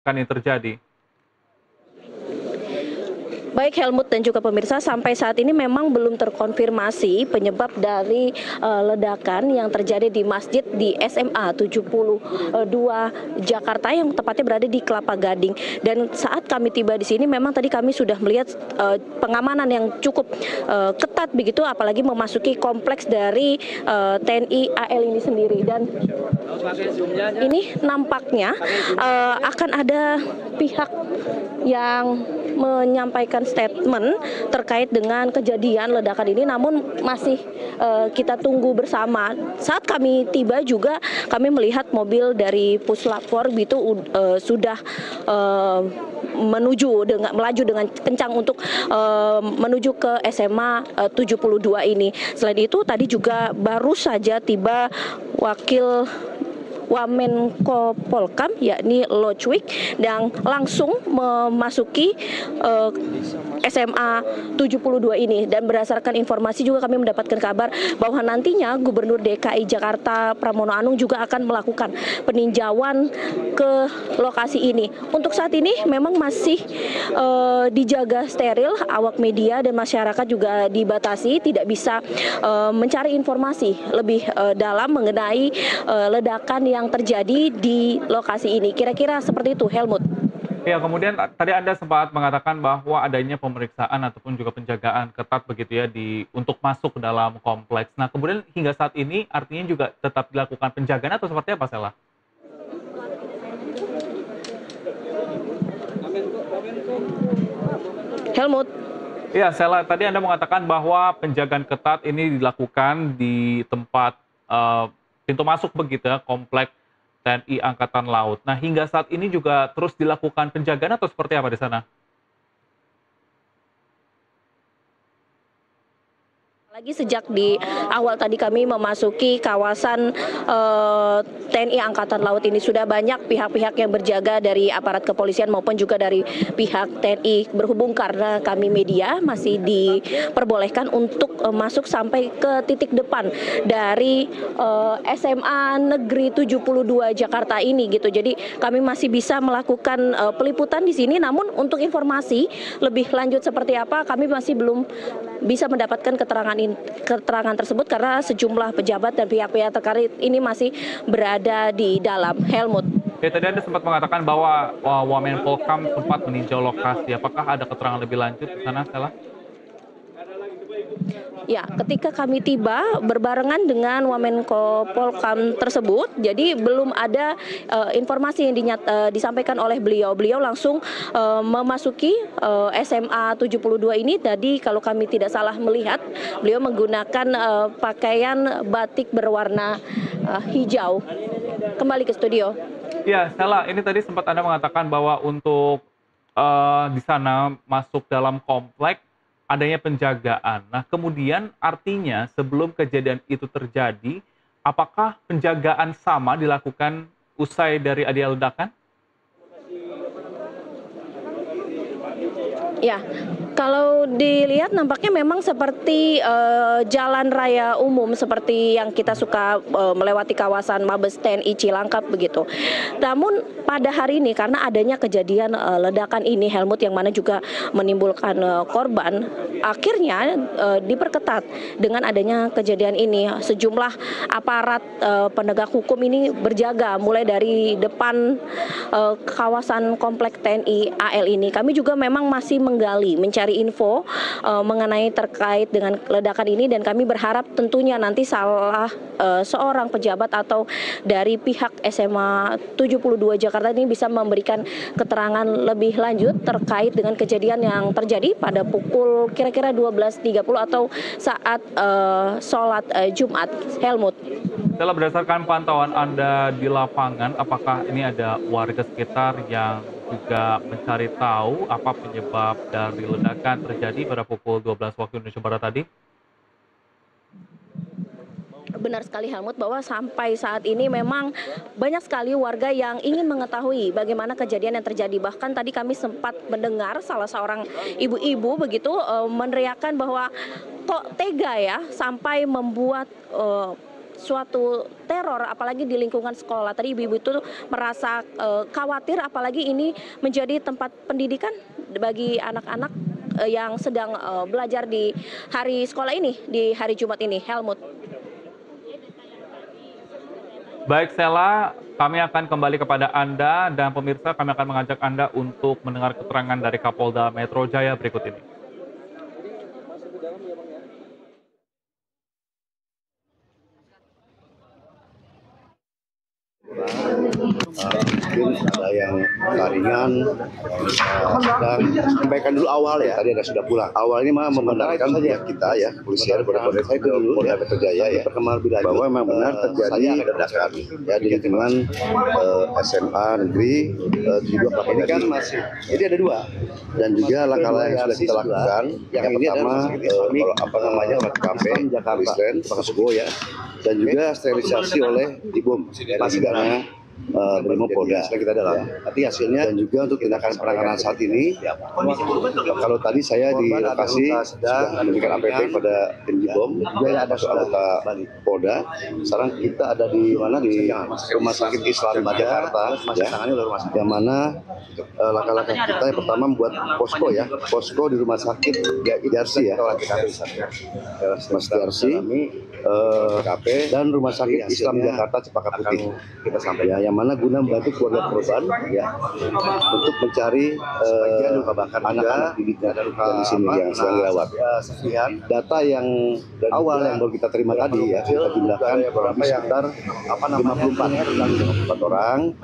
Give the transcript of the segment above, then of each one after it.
kan ini terjadi? Baik Helmut dan juga pemirsa, sampai saat ini memang belum terkonfirmasi penyebab dari ledakan yang terjadi di masjid di SMA 72 Jakarta yang tepatnya berada di Kelapa Gading. Dan saat kami tiba di sini memang tadi kami sudah melihat pengamanan yang cukup ketat begitu, apalagi memasuki kompleks dari TNI AL ini sendiri. Dan ini nampaknya akan ada pihak yang menyampaikan statement terkait dengan kejadian ledakan ini, namun masih kita tunggu bersama. Saat kami tiba juga kami melihat mobil dari Puslap 4 itu sudah melaju dengan kencang untuk menuju ke SMA 72 ini. Selain itu tadi juga baru saja tiba Wakil Wamenko Polkam yakni Lo Cuik yang langsung memasuki SMA 72 ini, dan berdasarkan informasi juga kami mendapatkan kabar bahwa nantinya Gubernur DKI Jakarta Pramono Anung juga akan melakukan peninjauan ke lokasi ini. Untuk saat ini memang masih dijaga steril, awak media dan masyarakat juga dibatasi, tidak bisa mencari informasi lebih dalam mengenai ledakan yang terjadi di lokasi ini. Kira-kira seperti itu, Helmut. Ya, kemudian tadi Anda sempat mengatakan bahwa adanya pemeriksaan ataupun juga penjagaan ketat begitu ya untuk masuk ke dalam kompleks. Nah, kemudian hingga saat ini artinya juga tetap dilakukan penjagaan atau seperti apa, Sela? Helmut. Iya, Sela, tadi Anda mengatakan bahwa penjagaan ketat ini dilakukan di tempat pintu masuk begitu ya, kompleks TNI Angkatan Laut. Nah, hingga saat ini juga terus dilakukan penjagaan atau seperti apa di sana? Lagi sejak di awal tadi kami memasuki kawasan TNI Angkatan Laut ini, sudah banyak pihak-pihak yang berjaga dari aparat kepolisian maupun juga dari pihak TNI. Berhubung karena kami media masih diperbolehkan untuk masuk sampai ke titik depan dari SMA Negeri 72 Jakarta ini gitu. Jadi kami masih bisa melakukan peliputan di sini, namun untuk informasi lebih lanjut seperti apa kami masih belum bisa mendapatkan keterangan tersebut karena sejumlah pejabat dan pihak-pihak terkait ini masih berada di dalam. Helmut. Ya, tadi Anda sempat mengatakan bahwa Wamenpolkam sempat meninjau lokasi. Apakah ada keterangan lebih lanjut di sana, Sela? Ya, ketika kami tiba berbarengan dengan Wamenko Polkam tersebut, jadi belum ada informasi yang disampaikan oleh beliau. Beliau langsung memasuki SMA 72 ini. Tadi kalau kami tidak salah melihat, beliau menggunakan pakaian batik berwarna hijau. Kembali ke studio. Ya, Sela, ini tadi sempat Anda mengatakan bahwa untuk di sana masuk dalam komplek adanya penjagaan. Nah, kemudian artinya sebelum kejadian itu terjadi, apakah penjagaan sama dilakukan usai dari adanya ledakan? Ya, kalau dilihat nampaknya memang seperti jalan raya umum seperti yang kita suka melewati kawasan Mabes TNI Cilangkap begitu. Namun pada hari ini karena adanya kejadian ledakan ini, Helmut, yang mana juga menimbulkan korban, akhirnya diperketat dengan adanya kejadian ini. Sejumlah aparat penegak hukum ini berjaga mulai dari depan kawasan kompleks TNI AL ini. Kami juga memang masih menggali, mencari info mengenai terkait dengan ledakan ini, dan kami berharap tentunya nanti salah seorang pejabat atau dari pihak SMA 72 Jakarta ini bisa memberikan keterangan lebih lanjut terkait dengan kejadian yang terjadi pada pukul kira-kira 12.30 atau saat sholat Jumat. Helmut. Setelah berdasarkan pantauan Anda di lapangan, apakah ini ada warga sekitar yang juga mencari tahu apa penyebab dari ledakan terjadi pada pukul 12 waktu Indonesia Barat tadi? Benar sekali, Helmut, bahwa sampai saat ini memang banyak sekali warga yang ingin mengetahui bagaimana kejadian yang terjadi. Bahkan tadi kami sempat mendengar salah seorang ibu-ibu begitu meneriakkan bahwa kok tega ya sampai membuat suatu teror apalagi di lingkungan sekolah. Tadi ibu-ibu itu merasa khawatir apalagi ini menjadi tempat pendidikan bagi anak-anak yang sedang belajar di hari sekolah ini, di hari Jumat ini. Helmut. Baik Sela, kami akan kembali kepada Anda dan pemirsa kami akan mengajak Anda untuk mendengar keterangan dari Kapolda Metro Jaya berikut ini. Mungkin ada yang ringan, sedang sampaikan dulu awal ya. Tadi ada sudah pulang. Awal ini memang membenarkan pihak kita ya, kepolisian Polda saya itu dulu ya, Metro Jaya ya, perkembangan lebih lanjut bahwa memang benar terjadi ledakan ya di lingkungan SMA negeri 72 Kelapa Gading. Ini kan masih, jadi ada dua. Dan juga langkah-langkah yang sudah kita lakukan. Yang pertama, kalau apa namanya olah TKP, Jakarta, Pakasugo ya, dan juga sterilisasi oleh Dibom, masih karena Polda sedang kita dalam. Nanti hasilnya dan juga untuk tindakan penanganan saat ini. Kalau tadi saya di lokasi sudah memberikan APP pada tim Dibom, juga ada anggota Polda. Sekarang kita ada di mana di Rumah Sakit Islam Jakarta, ya, yang mana langkah-langkah kita yang pertama membuat posko ya, posko di Rumah Sakit Yarsi ya, Mas Yarsi, dan Rumah Sakit Islam Jakarta Cempaka Putih. Kita sampaikan yang mana guna membantu keluarga korban ya untuk mencari anak-anak didiknya di sini yang sedang dirawat. Data yang awal yang baru kita terima tadi ya, kita jumlahkan sekitar 54 orang,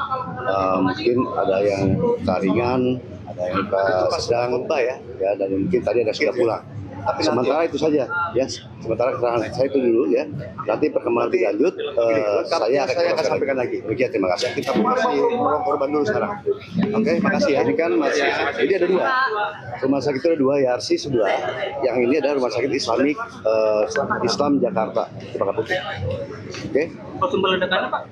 mungkin ada yang ringan, ada yang luka sedang ya, dan mungkin tadi ada sudah pulang. Tapi sementara itu saja ya, sementara keterangan saya itu dulu ya, nanti perkembangan lebih lanjut saya akan sampaikan lagi. Demikian, terima kasih. Kita masih menolong korban dulu sekarang. Oke, makasih ya. Ini kan masih, jadi ada dua rumah sakit, itu ada dua, Yarsi sebelah, yang ini ada Rumah Sakit Islamik Islam Jakarta Cempaka Putih. Oke. Sumber ledakannya Pak?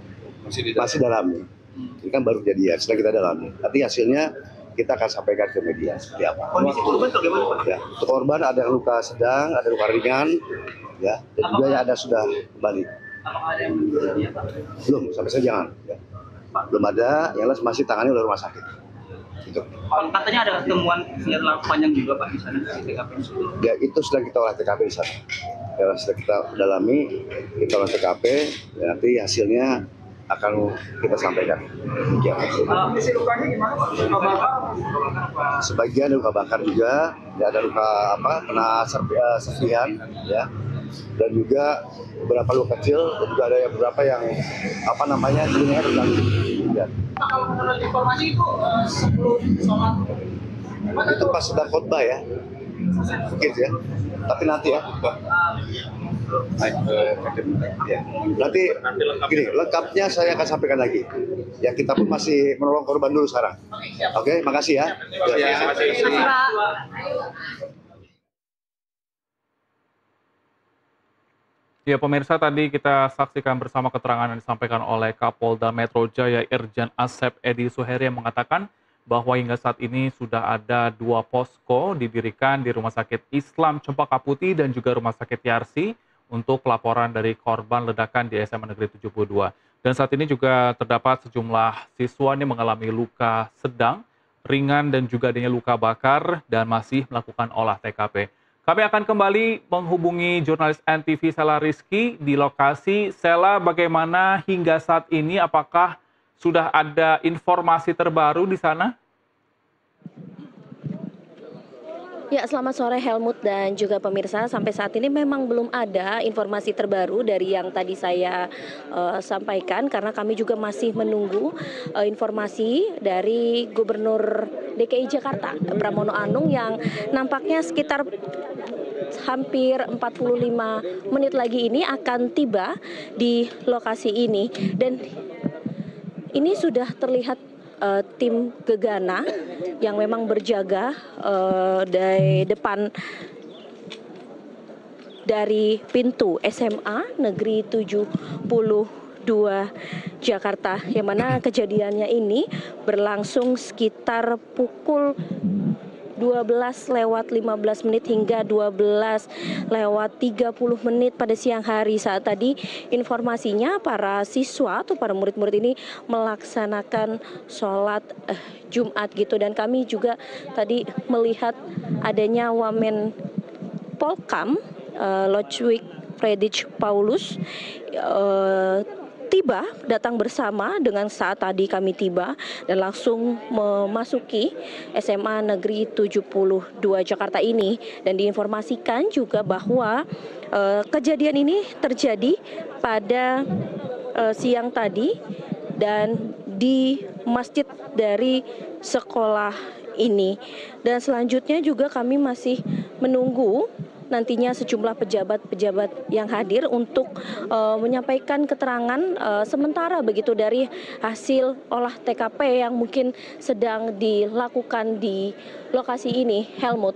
Masih dalam. Ini kan baru jadi ya, sedang kita dalami. Nanti hasilnya kita akan sampaikan ke media seperti apa. Kondisi korban bagaimana Pak? Ya, untuk korban ada yang luka sedang, ada luka ringan, ya, dan juga yang ada sudah kembali. Apakah ada yang meninggal Pak? Belum, sampai sekarang jangan. Ya. Belum ada, yang lain masih tangani oleh rumah sakit. Gitu. Katanya ada temuan senjata panjang juga Pak di sana di TKP. Ya, itu sedang kita olah TKP di sana. Ya, sedang kita dalami, kita olah TKP, ya, nanti hasilnya akan kita sampaikan. Ya. Kondisi lukanya gimana Pak? Luka bakar? Sebagian luka bakar juga, ya, ada luka kena serpihan, ya, dan juga beberapa luka kecil, dan juga ada beberapa yang telinganya terganggu. Ya. Kalau menurut informasi itu sebelum sholat Itu pas sedang khotbah ya, mungkin ya. Tapi nanti ya. Ya. Nanti gini, lengkapnya saya akan sampaikan lagi. Ya, kita pun masih menolong korban dulu sekarang. Oke, makasih ya. Ya pemirsa, tadi kita saksikan bersama keterangan yang disampaikan oleh Kapolda Metro Jaya Irjen Asep Edi Suheri yang mengatakan bahwa hingga saat ini sudah ada 2 posko didirikan di Rumah Sakit Islam Cempaka Putih dan juga Rumah Sakit Yarsi untuk laporan dari korban ledakan di SMA Negeri 72. Dan saat ini juga terdapat sejumlah siswa yang mengalami luka sedang, ringan dan juga adanya luka bakar dan masih melakukan olah TKP. Kami akan kembali menghubungi jurnalis NTV Sela Rizky di lokasi. Sela, bagaimana hingga saat ini? Apakah sudah ada informasi terbaru di sana? Ya, selamat sore Helmut dan juga pemirsa. Sampai saat ini memang belum ada informasi terbaru dari yang tadi saya sampaikan, karena kami juga masih menunggu informasi dari Gubernur DKI Jakarta, Pramono Anung, yang nampaknya sekitar hampir 45 menit lagi ini akan tiba di lokasi ini. Dan ini sudah terlihat tim gegana yang memang berjaga dari depan dari pintu SMA Negeri 72 Jakarta, yang mana kejadiannya ini berlangsung sekitar pukul 12:15 hingga 12:30 pada siang hari. Saat tadi informasinya para siswa atau para murid-murid ini melaksanakan sholat Jumat gitu, dan kami juga tadi melihat adanya Wamen Polkam Lodewijk Friedrich Paulus datang bersama dengan saat tadi kami tiba dan langsung memasuki SMA Negeri 72 Jakarta ini, dan diinformasikan juga bahwa kejadian ini terjadi pada siang tadi dan di masjid dari sekolah ini. Dan selanjutnya juga kami masih menunggu nantinya sejumlah pejabat-pejabat yang hadir untuk menyampaikan keterangan sementara begitu dari hasil olah TKP yang mungkin sedang dilakukan di lokasi ini. Helmut.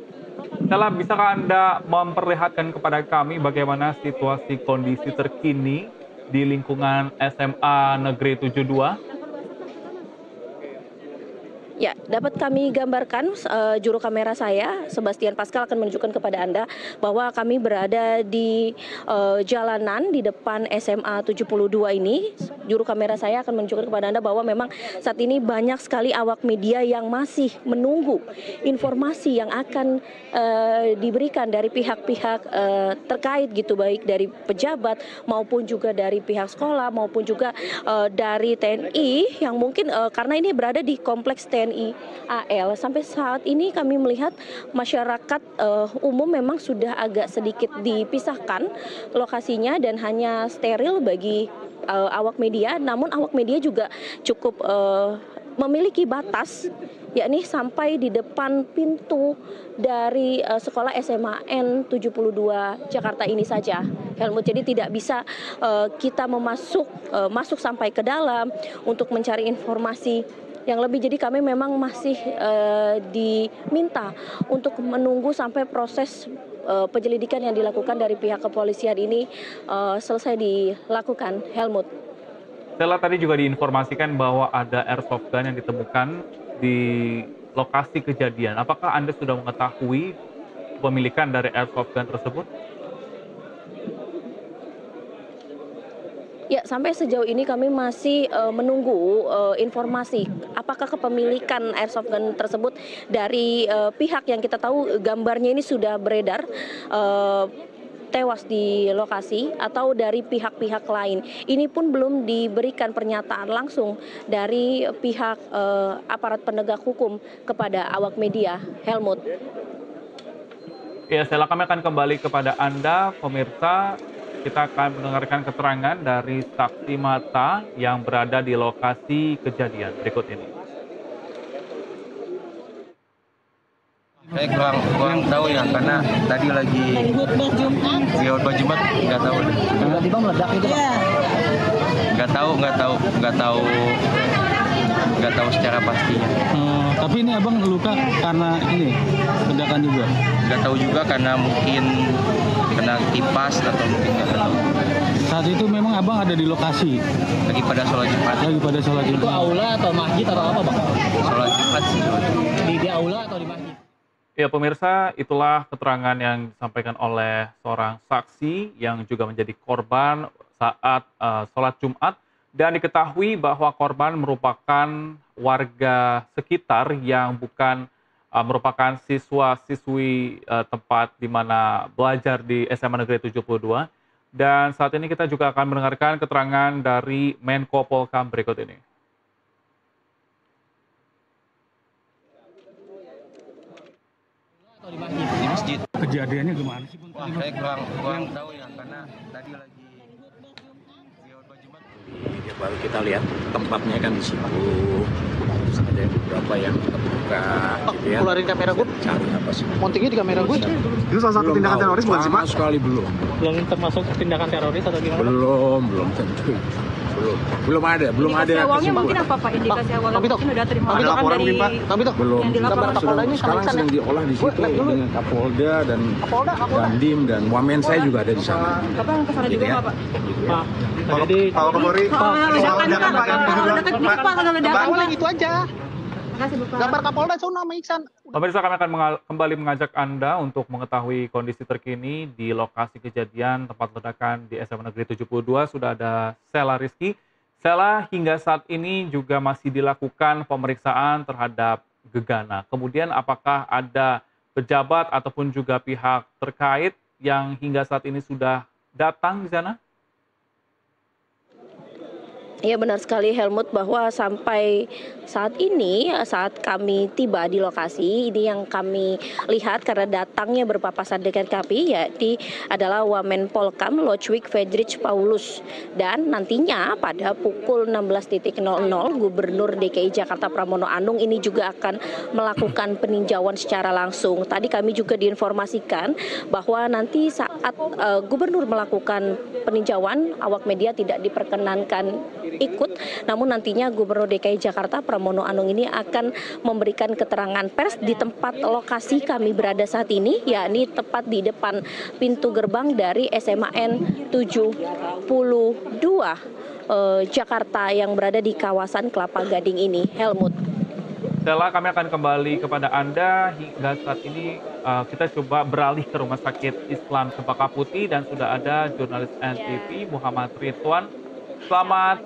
Stella, bisakah Anda memperlihatkan kepada kami bagaimana situasi kondisi terkini di lingkungan SMA Negeri 72? Ya, dapat kami gambarkan, juru kamera saya, Sebastian Pascal, akan menunjukkan kepada Anda bahwa kami berada di jalanan di depan SMA 72 ini. Juru kamera saya akan menunjukkan kepada Anda bahwa memang saat ini banyak sekali awak media yang masih menunggu informasi yang akan diberikan dari pihak-pihak terkait gitu, baik dari pejabat maupun juga dari pihak sekolah maupun juga dari TNI yang mungkin karena ini berada di kompleks TNI AL. Sampai saat ini kami melihat masyarakat umum memang sudah agak sedikit dipisahkan lokasinya dan hanya steril bagi awak media. Namun awak media juga cukup memiliki batas, yakni sampai di depan pintu dari sekolah SMAN 72 Jakarta ini saja, Helmut. Jadi tidak bisa kita masuk sampai ke dalam untuk mencari informasi yang lebih. Jadi kami memang masih diminta untuk menunggu sampai proses penyelidikan yang dilakukan dari pihak kepolisian ini selesai dilakukan, Helmut. Stella, tadi juga diinformasikan bahwa ada airsoft gun yang ditemukan di lokasi kejadian. Apakah Anda sudah mengetahui pemilikan dari airsoft gun tersebut? Ya, sampai sejauh ini kami masih menunggu informasi apakah kepemilikan airsoft gun tersebut dari pihak yang kita tahu gambarnya ini sudah beredar tewas di lokasi atau dari pihak-pihak lain. Ini pun belum diberikan pernyataan langsung dari pihak aparat penegak hukum kepada awak media, Helmut. Ya, Stella, kami akan kembali kepada Anda, pemirsa. Kita akan mendengarkan keterangan dari saksi mata yang berada di lokasi kejadian berikut ini. Saya kurang tahu ya, karena tadi lagi di khutbah Jumat, nggak tahu. Tiba-tiba meledak itu, Pak? Nggak tahu secara pastinya. Tapi ini abang luka karena ini ledakan juga? Nggak tahu juga, karena mungkin kena kipas atau mungkin nggak tahu. Saat itu memang abang ada di lokasi? Lagi pada sholat Jumat. Itu aula atau masjid atau apa, Bang? Sholat Jumat sih. Di aula atau di masjid? Ya, pemirsa, itulah keterangan yang disampaikan oleh seorang saksi yang juga menjadi korban saat sholat Jumat. Dan diketahui bahwa korban merupakan warga sekitar yang bukan merupakan siswa-siswi tempat di mana belajar di SMA Negeri 72. Dan saat ini kita juga akan mendengarkan keterangan dari Menko Polkam berikut ini. Di masjid. Kejadiannya gimana sih? Wah, saya kurang tahu ya, karena tadi lagi di khutbah Jumat. Ya, baru kita lihat tempatnya kan di situ. Terus ada beberapa yang terbuka, gitu ya. Keluarin kamera gue. Cari apa sih? Montingnya di kamera gue. Itu salah satu tindakan teroris bukan sih, Pak? Sama sekali belum. Belum termasuk tindakan teroris atau gimana? Belum tentu. Belum ada indikasi awalnya mungkin apa, Pak? Indikasi awalnya mungkin udah terima laporan dari belum. yang dilaporkan Sekarang sedang diolah di situ dengan Kapolda dan Dandim dan Wamen saya juga ada di sana. Bapak yang kesana juga nggak, Pak? Pak, jadi Pak, ledakan, Pak. Ledakan, Pak. Pak, itu aja. Makasih Bapak. Gambar Kapolda Suna sama Iksan. Pemirsa, kami akan kembali mengajak Anda untuk mengetahui kondisi terkini di lokasi kejadian tempat ledakan di SMA Negeri 72. Sudah ada Sela Rizky. Sela, hingga saat ini juga masih dilakukan pemeriksaan terhadap Gegana. Kemudian apakah ada pejabat ataupun juga pihak terkait yang hingga saat ini sudah datang di sana? Ya benar sekali Helmut, bahwa sampai saat ini, saat kami tiba di lokasi, ini yang kami lihat karena datangnya berpapasan dengan kami, yakni adalah Wamen Polkam Lodwig Friedrich Paulus. Dan nantinya pada pukul 16.00 Gubernur DKI Jakarta Pramono Anung ini juga akan melakukan peninjauan secara langsung. Tadi kami juga diinformasikan bahwa nanti saat Gubernur melakukan peninjauan, awak media tidak diperkenankan ikut, namun nantinya Gubernur DKI Jakarta Pramono Anung ini akan memberikan keterangan pers di tempat lokasi kami berada saat ini, yakni tepat di depan pintu gerbang dari SMAN 72 Jakarta yang berada di kawasan Kelapa Gading ini. Helmut. Sela, kami akan kembali kepada Anda. Hingga saat ini kita coba beralih ke Rumah Sakit Islam Cempaka Putih dan sudah ada jurnalis NTV Muhammad Ridwan. Selamat